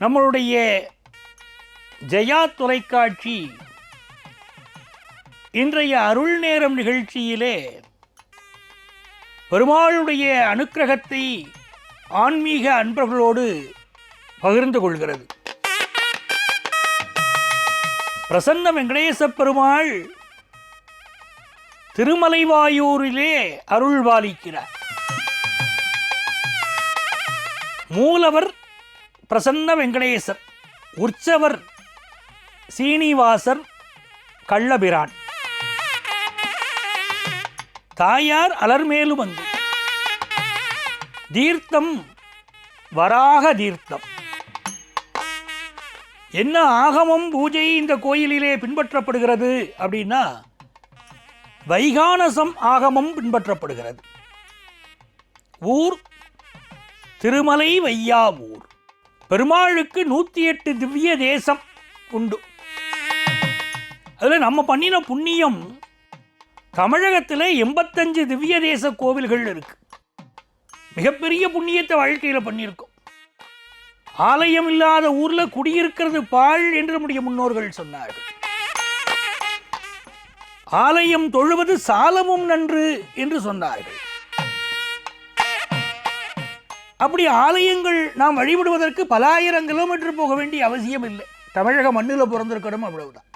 நம்மளுடைய ஜெயா தொலைக்காட்சி இன்றைய அருள் நேரம் நிகழ்ச்சியிலே பெருமாளுடைய அனுக்கிரகத்தை ஆன்மீக அன்பர்களோடு பகிர்ந்து கொள்கிறது. பிரசன்ன வெங்கடேச பெருமாள் திருமலைவாயூரிலே அருள்பாலிக்கிறார். மூலவர் பிரசன்ன வெங்கடேசர், உற்சவர் சீனிவாசர் கள்ளபிரான், தாயார் அலர்மேலுமங்கை, தீர்த்தம் வராக தீர்த்தம். என்ன ஆகமம் பூஜை இந்த கோயிலிலே பின்பற்றப்படுகிறது அப்படின்னா வைகானசம் ஆகமம் பின்பற்றப்படுகிறது. ஊர் திருமலை வையாவூர். பெருமாளுக்கு 108 திவ்ய தேசம் உண்டு. அதில் நம்ம பண்ணின புண்ணியம் தமிழகத்தில் 85 திவ்ய தேச கோவில்கள் இருக்கு. மிகப்பெரிய புண்ணியத்தை வாழ்க்கையில் பண்ணியிருக்கோம். ஆலயம் இல்லாத ஊரில் குடியிருக்கிறது பாழ் என்று நம்முடைய முன்னோர்கள் சொன்னார்கள். ஆலயம் தொழுவது சாலமும் நன்று என்று சொன்னார்கள். அப்படி ஆலயங்கள் நாம் வழிபடுவதற்கு பல ஆயிரம் கிலோமீட்டர் போக வேண்டிய அவசியம் இல்லை. தமிழக மண்ணில் பிறந்திருக்கணும், அவ்வளவுதான்.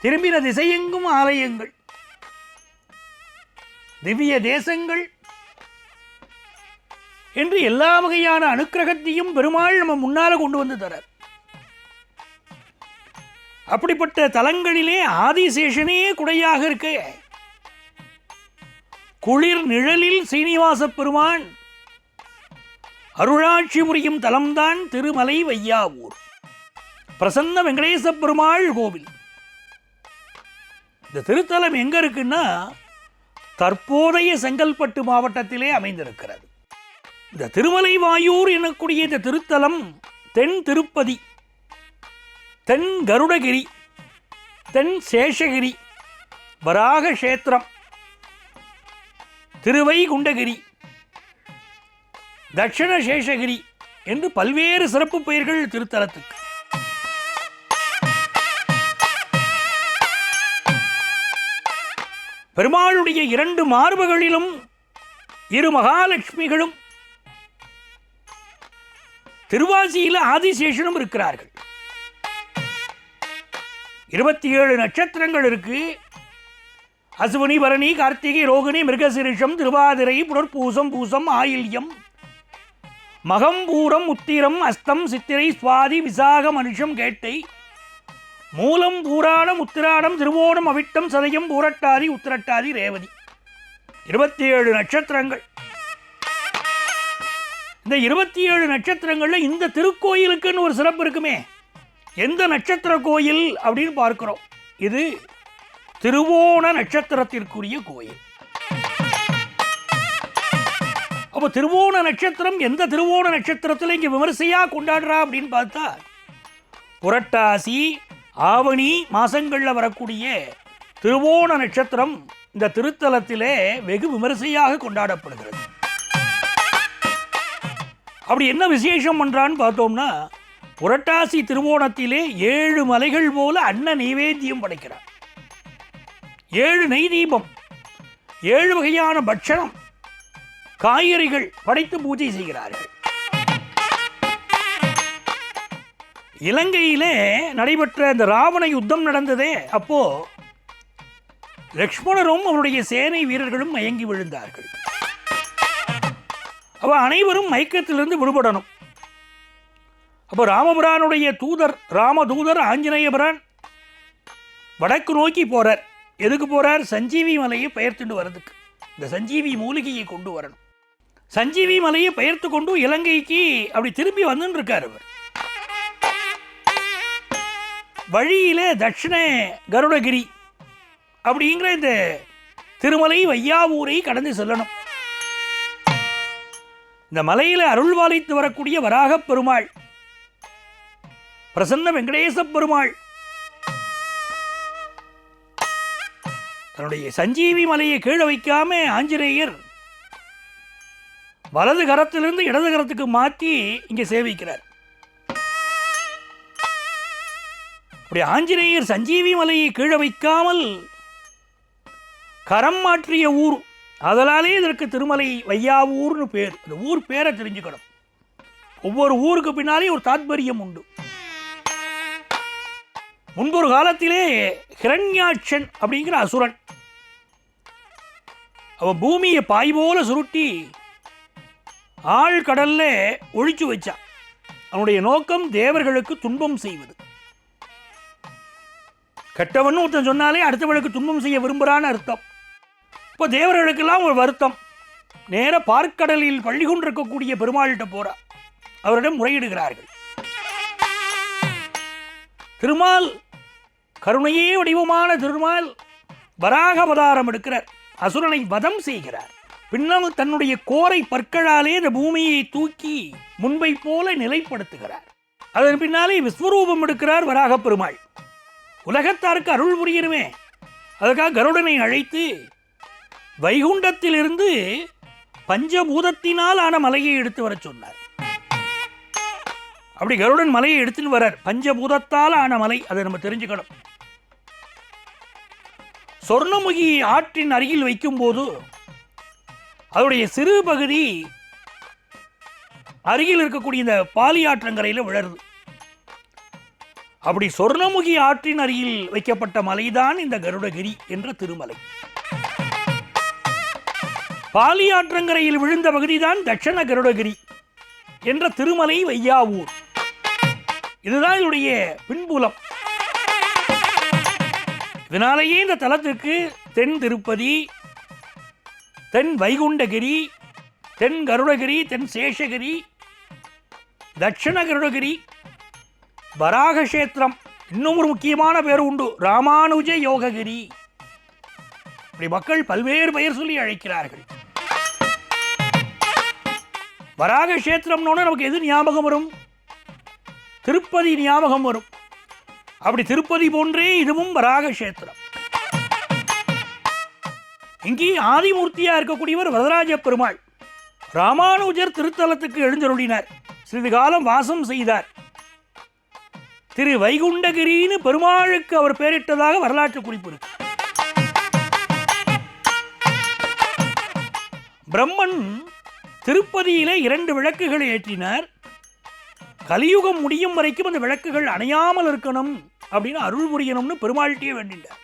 திரும்பின திசையெங்கும் ஆலயங்கள், திவ்ய தேசங்கள் என்று எல்லா வகையான அனுக்கிரகத்தையும் பெருமாள் நம்ம முன்னால கொண்டு வந்து தரார். அப்படிப்பட்ட தலங்களிலே ஆதிசேஷனே குடையாக இருக்க, குளிர் நிழலில் சீனிவாச பெருமான் அருளாட்சி புரியும் தலம்தான் திருமலை வையாவூர் பிரசன்ன வெங்கடேச பெருமாள் கோவில். இந்த திருத்தலம் எங்க இருக்குன்னா தற்போதைய செங்கல்பட்டு மாவட்டத்திலே அமைந்திருக்கிறது. இந்த திருமலை வாயூர் எனக்கூடிய இந்த திருத்தலம் தென் திருப்பதி, தென் கருடகிரி, தென் சேஷகிரி, வராக கஷேத்திரம், திருவைகுண்டகிரி, தட்சிண சேஷகிரி என்று பல்வேறு சிறப்பு பெயர்கள் திருத்தலத்துக்கு. பெருமாளுடைய 2 மார்புகளிலும் 2 மகாலட்சுமிகளும், திருவாசியில் ஆதிசேஷனும் இருக்கிறார்கள். 27 நட்சத்திரங்கள் இருக்கு. அசுவனி, பரணி, கார்த்திகை, ரோகிணி, மிருகசிரிஷம், திருவாதிரை, புனர்பூசம், பூசம், ஆயில்யம், மகம், பூரம், உத்திரம், அஸ்தம், சித்திரை, சுவாதி, விசாகம், அனுஷம், கேட்டை, மூலம், பூராடம், உத்திராடம், திருவோணம், அவிட்டம், சதயம், பூரட்டாதி, உத்திரட்டாதி, ரேவதி. 27 நட்சத்திரங்கள். இந்த 27 நட்சத்திரங்கள்ல இந்த திருக்கோயிலுக்குன்னு ஒரு சிறப்பு இருக்குமே. எந்த நட்சத்திர கோயில் அப்படின்னு பார்க்கிறோம். இது திருவோண நட்சத்திரத்திற்குரிய கோயில். அப்போ திருவோண நட்சத்திரம் எந்த திருவோண நட்சத்திரத்தில் இங்கே விமர்சையா கொண்டாடுறா அப்படின்னு பார்த்தா புரட்டாசி, ஆவணி மாசங்களில் வரக்கூடிய திருவோண நட்சத்திரம் இந்த திருத்தலத்திலே வெகு விமர்சையாக கொண்டாடப்படுகிறது. அப்படி என்ன விசேஷம் பண்றான்னு பார்த்தோம்னா புரட்டாசி திருவோணத்திலே 7 மலைகள் போல அன்ன நைவேத்தியம் படைக்கிறார். 7 நெய் தீபம், 7 வகையான பட்சணம், காய்கறிகள் படைத்து பூஜை செய்கிறார்கள். இலங்கையிலே நடைபெற்ற இந்த ராவண யுத்தம் நடந்ததே, அப்போ லக்ஷ்மணரும் அவருடைய சேனை வீரர்களும் மயங்கி விழுந்தார்கள். அப்ப அனைவரும் மயக்கத்திலிருந்து விடுபடணும். அப்போ ராமபிரானுடைய தூதர், ராமதூதர் ஆஞ்சநேயபிரான் வடக்கு நோக்கி போறார். எதுக்கு போறார்? சஞ்சீவி மலையை பெயர்த்துட்டு வர்றதுக்கு. இந்த சஞ்சீவி மூலிகையை கொண்டு வரணும். சஞ்சீவி மலையை பெயர்த்து கொண்டு இலங்கைக்கு அப்படி திரும்பி வந்துன்னு இருக்கார் அவர். வழியில தட்சிண கருடகிரி அப்படிங்கிற இந்த திருமலை வையாவூரை கடந்து செல்லணும். இந்த மலையில அருள்வாளித்து வரக்கூடிய வராக பெருமாள், பிரசன்ன வெங்கடேச பெருமாள் தன்னுடைய சஞ்சீவி மலையை கீழே வைக்காம ஆஞ்சநேயர் வலது கரத்திலிருந்து இடது கரத்துக்கு மாற்றி இங்கே சேவிக்கிறார். அப்படி ஆஞ்சநேயர் சஞ்சீவி மலையை கீழே வைக்காமல் கரம் மாற்றிய ஊர், அதனாலே இதற்கு திருமலை வையாவூர்னு பேர். அந்த ஊர் பேரை தெரிஞ்சுக்கணும். ஒவ்வொரு ஊருக்கு பின்னாலே ஒரு தாத்பரியம் உண்டு. முன்பொரு காலத்திலே ஹிரண்யாட்சன் அப்படிங்கிற அசுரன், அவன் பூமியை பாய் போல சுருட்டி ஆழ்கடல்ல ஒழிச்சு வச்சான். அவனுடைய நோக்கம் தேவர்களுக்கு துன்பம் செய்வது. கெட்டவன் ஒருத்தன் சொன்னாலே அடுத்தவர்களுக்கு துன்பம் செய்ய விரும்புகிறான்னு அர்த்தம். இப்போ தேவர்களுக்கெல்லாம் ஒரு வருத்தம். நேர பார்க்கடலில் பள்ளி கொண்டிருக்கக்கூடிய பெருமாள்கிட்ட போறா. அவரிடம் முறையிடுகிறார்கள். திருமால், கருணையே வடிவமான திருமால் வராக அவதாரம் எடுக்கிறார். அசுரனை வதம் செய்கிறார். பின்னால் தன்னுடைய கோரை பற்களாலே இந்த பூமியை தூக்கி முன்பை போல நிலைப்படுத்துகிறார். அதன் பின்னாலே விஸ்வரூபம் எடுக்கிறார் வராக பெருமாள். உலகத்தாருக்கு அருள் புரியணுமே, அதுக்காக கருடனை அழைத்து வைகுண்டத்திலிருந்து பஞ்சபூதத்தினால் ஆன மலையை எடுத்து வர சொன்னார். அப்படி கருடன் மலையை எடுத்துன்னு வரார். பஞ்சபூதத்தால் ஆன மலை, அதை நம்ம தெரிஞ்சுக்கணும். சொர்ணமுகி ஆற்றின் அருகில் வைக்கும் போது அதனுடைய சிறு பகுதி அருகில் இருக்கக்கூடிய இந்த பாலி ஆற்றங்கரையில் விழருது. அப்படி சொர்ணமுகி ஆற்றின் அருகில் வைக்கப்பட்ட மலைதான் இந்த கருடகிரி என்ற திருமலை. பாலி ஆற்றங்கரையில் விழுந்த பகுதிதான் தட்சண கருடகிரி என்ற திருமலை வையாவூர். இதுதான் இதனுடைய பின்புலம். இதனாலேயே இந்த தலத்துக்கு தென் திருப்பதி, தென் வைகுண்டகிரி, தென் கருடகிரி, தென் சேஷகிரி, தட்சிண கருடகிரி, வராகக்ஷேத்திரம், இன்னும் ஒரு முக்கியமான பேர் உண்டு, ராமானுஜ யோககிரி. இப்படி மக்கள் பல்வேறு பெயர் சொல்லி அழைக்கிறார்கள். வராகக்ஷேத்திரம்னோட நமக்கு எது ஞாபகம் வரும்? திருப்பதி ஞாபகம் வரும். அப்படி திருப்பதி போன்றே இதுவும் வராகக்ஷேத்திரம். இங்கே ஆதிமூர்த்தியா இருக்கக்கூடியவர் வரதராஜ பெருமாள். ராமானுஜர் திருத்தலத்துக்கு எழுந்தருளினார். சிறிது காலம் வாசம் செய்தார். திரு வைகுண்டகிரின்னு பெருமாளுக்கு அவர் பெயரிட்டதாக வரலாற்று குறிப்பு இருக்கு. பிரம்மன் திருப்பதியிலே 2 விளக்குகளை ஏற்றினார். கலியுகம் முடியும் வரைக்கும் அந்த விளக்குகள் அணையாமல் இருக்கணும் அப்படின்னு அருள் புரியணும்னு பெருமாள்கிட்டயே வேண்டினார்.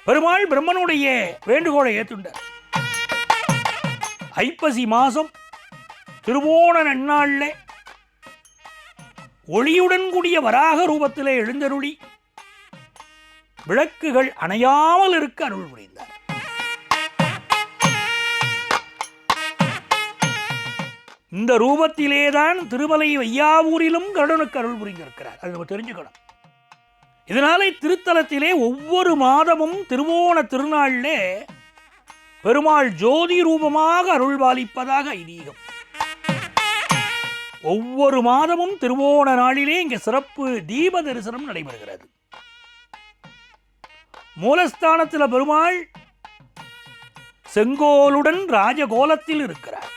பெருமாள் பிரம்மனுடைய வேண்டுகோளை ஏற்றுண்டார். ஐப்பசி மாசம் திருவோண நன்னாள்ல ஒளியுடன் கூடிய வராக ரூபத்திலே எழுந்தருளி விளக்குகள் அணையாமல் இருக்க அருள் புரிந்தார். இந்த ரூபத்திலேதான் திருமலை வையாவூரிலும் கருடனுக்கு அருள் புரிந்திருக்கிறார். அது நம்ம தெரிஞ்சுக்கணும். இதனாலே திருத்தலத்திலே ஒவ்வொரு மாதமும் திருவோண திருநாளிலே பெருமாள் ஜோதி ரூபமாக அருள்பாலிப்பதாக ஐதீகம். ஒவ்வொரு மாதமும் திருவோண நாளிலே இங்கே சிறப்பு தீப தரிசனம் நடைபெறுகிறது. மூலஸ்தானத்தில் பெருமாள் செங்கோலுடன் ராஜகோலத்தில் இருக்கிறார்.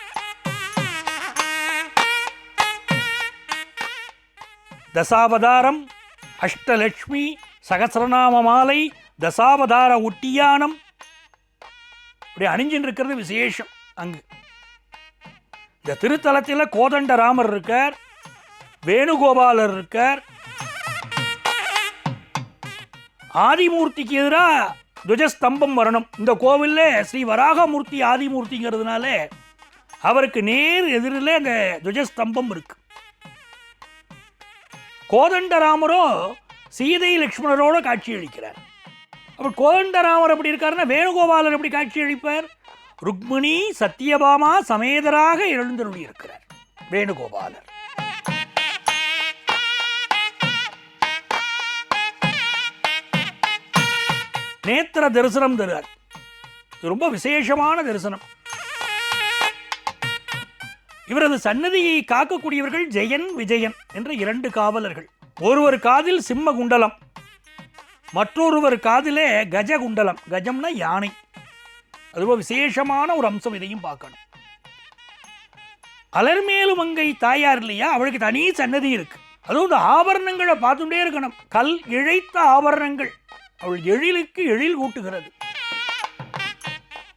தசாவதாரம், அஷ்டலட்சுமி, சகசிரநாம மாலை, தசாவதார ஒட்டியானம் இப்படி அணிஞ்சின்னு இருக்கிறது விசேஷம். அங்கு இந்த திருத்தலத்தில் கோதண்ட ராமர் இருக்கார், வேணுகோபாலர் இருக்கார். ஆதிமூர்த்திக்கு எதிராக துவஜஸ்தம்பம் வரணும். இந்த கோவிலில் ஸ்ரீ வராகமூர்த்தி ஆதிமூர்த்திங்கிறதுனால அவருக்கு நேர் எதிரில் அந்த துவஜஸ்தம்பம் இருக்கு. கோதண்டராமரோ சீதை லக்ஷ்மணரோட காட்சி அளிக்கிறார். அப்போ கோதண்டராமர் எப்படி இருக்காருன்னா வேணுகோபாலர் எப்படி காட்சி அளிப்பார்? ருக்மிணி சத்யபாமா சமேதராக எழுந்தருளி இருக்கிறார் வேணுகோபாலர். நேத்திர தரிசனம் தருவார். ரொம்ப விசேஷமான தரிசனம். இவரது சன்னதியை காக்கக்கூடியவர்கள் ஜெயன், விஜயன் என்ற 2 காவலர்கள். ஒருவர் காதில் சிம்ம குண்டலம், மற்றொருவர் காதிலே கஜகுண்டலம். கஜம்னா யானை. அதுபோல் விசேஷமான ஒரு அம்சம். இதையும் பார்க்கணும். அலர்மேலு மங்கை தாயார் இல்லையா, அவளுக்கு தனி சன்னதி இருக்கு. அதுவும் இந்த ஆபரணங்களை பார்த்துட்டே இருக்கணும். கல் இழைத்த ஆபரணங்கள் அவள் எழிலுக்கு எழில் கூட்டுகிறது.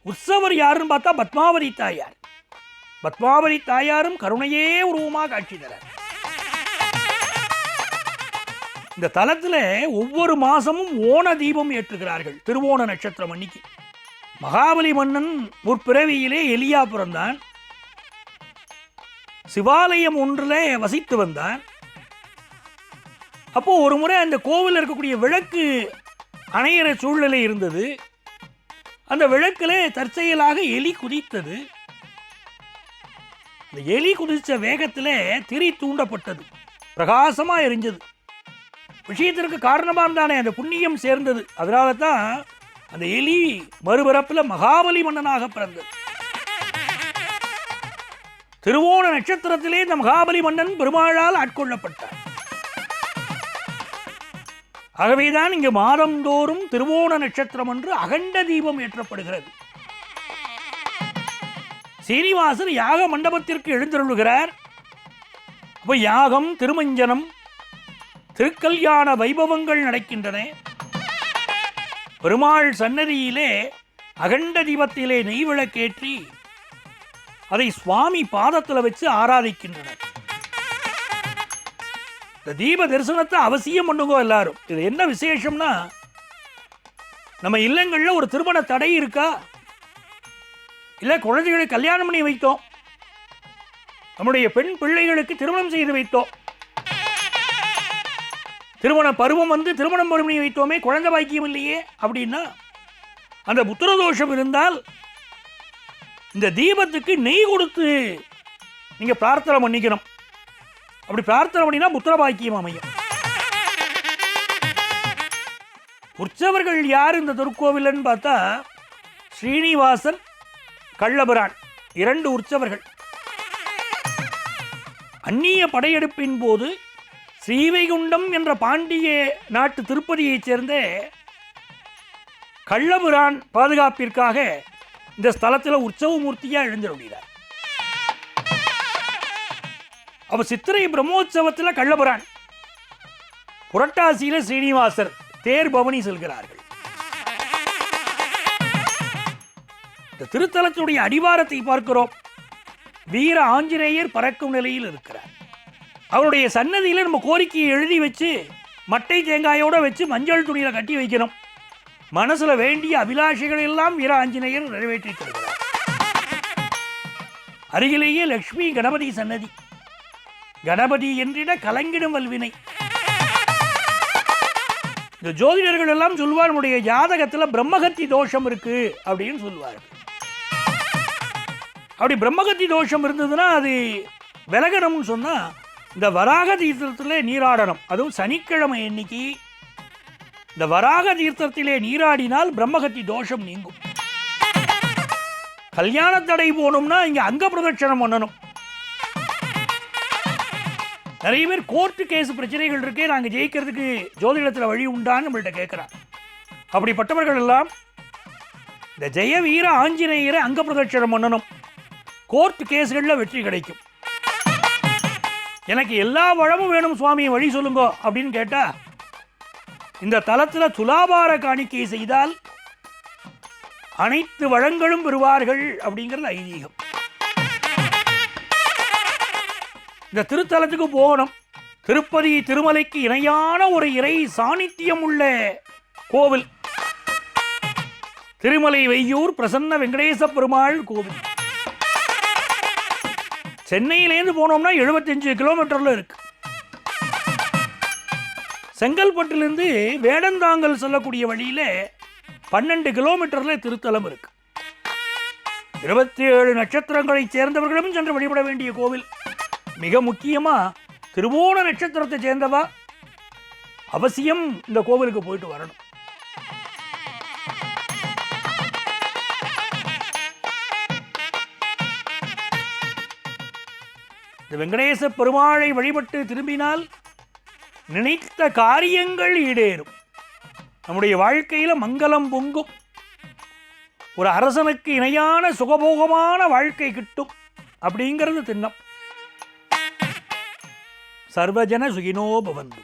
உற்சவர் யாருன்னு பார்த்தா பத்மாவதி தாயார். பத்மாவதி தாயாரும் கருணையே உருவமாக காட்சி தரார். இந்த தலத்தில் ஒவ்வொரு மாசமும் ஓண தீபம் ஏற்றுகிறார்கள். திருவோண நட்சத்திரம் அன்னைக்கு மகாபலி மன்னன் முற்பிறவியிலே எலியா பிறந்தான். சிவாலயம் ஒன்றில் வசித்து வந்தான். அப்போ ஒரு முறை அந்த கோவிலில் இருக்கக்கூடிய விளக்கு அணையிற சூழ்நிலை இருந்தது. அந்த விளக்கில் தற்செயலாக எலி குதித்தது. இந்த எலி குதிச்ச வேகத்தில் திரி தூண்டப்பட்டது, பிரகாசமாக எரிஞ்சது. விஷயத்திற்கு காரணமாக இருந்தானே அந்த புண்ணியம் சேர்ந்தது. அதனால தான் அந்த எலி மறுபிறப்பில் மகாபலி மன்னனாக பிறந்தது. திருவோண நட்சத்திரத்திலே இந்த மகாபலி மன்னன் பெருமாளால் ஆட்கொள்ளப்பட்டார். ஆகவேதான் இங்கு மாதந்தோறும் திருவோண நட்சத்திரம் என்று அகண்ட தீபம் ஏற்றப்படுகிறது. சீனிவாசன் யாக மண்டபத்திற்கு எழுந்தருளுகிறார். அப்போ யாகம், திருமஞ்சனம், திருக்கல்யாண வைபவங்கள் நடக்கின்றன. பெருமாள் சன்னதியிலே அகண்ட தீபத்திலே நெய்விளக்கேற்றி அதை சுவாமி பாதத்தில் வச்சு ஆராதிக்கின்றனர். இந்த தீப தரிசனத்தை அவசியம் பண்ணுங்க எல்லாரும். இது என்ன விசேஷம்னா, நம்ம இல்லங்கள்ல ஒரு திருமண தடை இருக்கா, இல்லை குழந்தைகளை கல்யாணம் பண்ணி வைத்தோம், நம்முடைய பெண் பிள்ளைகளுக்கு திருமணம் செய்து வைத்தோம், திருமண பருவம் வந்து திருமணம் பண்ணி வைத்தோமே, குழந்தை பாக்கியம் இல்லையே அப்படின்னா, அந்த புத்திரதோஷம் இருந்தால் இந்த தீபத்துக்கு நெய் கொடுத்து நீங்க பிரார்த்தனை பண்ணிக்கணும். அப்படி பிரார்த்தனை பண்ணினா புத்திர பாக்கியம் அமையும். உற்சவர்கள் யார் இந்த திருக்கோவில்னு பார்த்தா ஸ்ரீனிவாசன், கள்ளபிரான், 2 உற்சவர்கள். அந்நிய படையெடுப்பின் போது ஸ்ரீவைகுண்டம் என்ற பாண்டிய நாட்டு திருப்பதியைச் சேர்ந்த கள்ளபிரான் பாதுகாப்பிற்காக இந்த ஸ்தலத்தில் உற்சவ மூர்த்தியாக எழுந்தருளினார். அப்ப சித்திரை பிரம்மோற்சவத்தில் கள்ளபிரான், புரட்டாசியில ஸ்ரீனிவாசர் தேர் பவனி செல்கிறார்கள். இந்த திருத்தலத்துடைய அடிவாரத்தை பார்க்கிறோம். வீர ஆஞ்சநேயர் பறக்கும் நிலையில் இருக்கிறார். அவருடைய சன்னதியில் நம்ம கோரிக்கையை எழுதி வச்சு மட்டை தேங்காயோட வச்சு மஞ்சள் துணியில கட்டி வைக்கணும். மனசுல வேண்டிய அபிலாஷைகள் எல்லாம் வீர ஆஞ்சநேயர் நிறைவேற்றி தருகிறார். அருகிலேயே லட்சுமி கணபதி சன்னதி. கணபதி என்றிட கலங்கிடும் வல்வினை. இந்த ஜோதிடர்கள் எல்லாம் சொல்வார், நம்முடைய ஜாதகத்தில் பிரம்மகத்தி தோஷம் இருக்கு அப்படின்னு சொல்லுவார்கள். அப்படி பிரம்மகத்தி தோஷம் இருந்ததுன்னா அது விலகணும்னு சொன்னா இந்த வராக தீர்த்தத்திலே நீராடணும். அதுவும் சனிக்கிழமை எண்ணிக்கை இந்த வராக தீர்த்தத்திலே நீராடினால் பிரம்மகத்தி தோஷம் நீங்கும். கல்யாண தடை போகணும்னா இங்க அங்க பிரதட்சணம் பண்ணணும். நிறைய பேர் கோர்ட்டு கேஸ் பிரச்சனைகள் இருக்கே, நாங்கள் ஜெயிக்கிறதுக்கு ஜோதிடத்தில் வழி உண்டான்னு நம்மள்கிட்ட கேட்குறாங்க. அப்படிப்பட்டவர்கள் எல்லாம் இந்த ஜெய வீர ஆஞ்சநேயரை அங்க பிரதட்சணம் பண்ணணும். கோர்ட் கேஸ்களில் வெற்றி கிடைக்கும். எனக்கு எல்லா வளமும் வேணும் சுவாமி, வழி சொல்லுங்க அப்படின்னு கேட்டால் இந்த தலத்தில் துலாபார காணிக்கை செய்தால் அனைத்து வளங்களும் பெறுவார்கள் அப்படிங்கிறது ஐதீகம். இந்த திருத்தலத்துக்கு போகணும். திருப்பதி திருமலைக்கு இணையான ஒரு இறை சாநித்தியம் உள்ள கோவில் திருமலை வெய்யூர் பிரசன்ன வெங்கடேச பெருமாள் கோவில். சென்னையிலேருந்து போனோம்னா 75 கிலோமீட்டர்ல இருக்கு. செங்கல்பட்டிலிருந்து வேடந்தாங்கல் செல்லக்கூடிய வழியில 12 கிலோமீட்டர்ல திருத்தலம் இருக்கு. 27 நட்சத்திரங்களை சேர்ந்தவர்களும் சென்று வழிபட வேண்டிய கோவில். மிக முக்கியமா திருவோண நட்சத்திரத்தை சேர்ந்தவா அவசியம் இந்த கோவிலுக்கு போயிட்டு வரணும். இந்த வெங்கடேச பெருமாளை வழிபட்டு திரும்பினால் நினைத்த காரியங்கள் ஈடேறும். நம்முடைய வாழ்க்கையில மங்களம் பொங்கும். ஒரு அரசனுக்கு இணையான சுகபோகமான வாழ்க்கை கிட்டும் அப்படிங்கிறது திண்ணம். சர்வஜன சுகினோ பவந்து.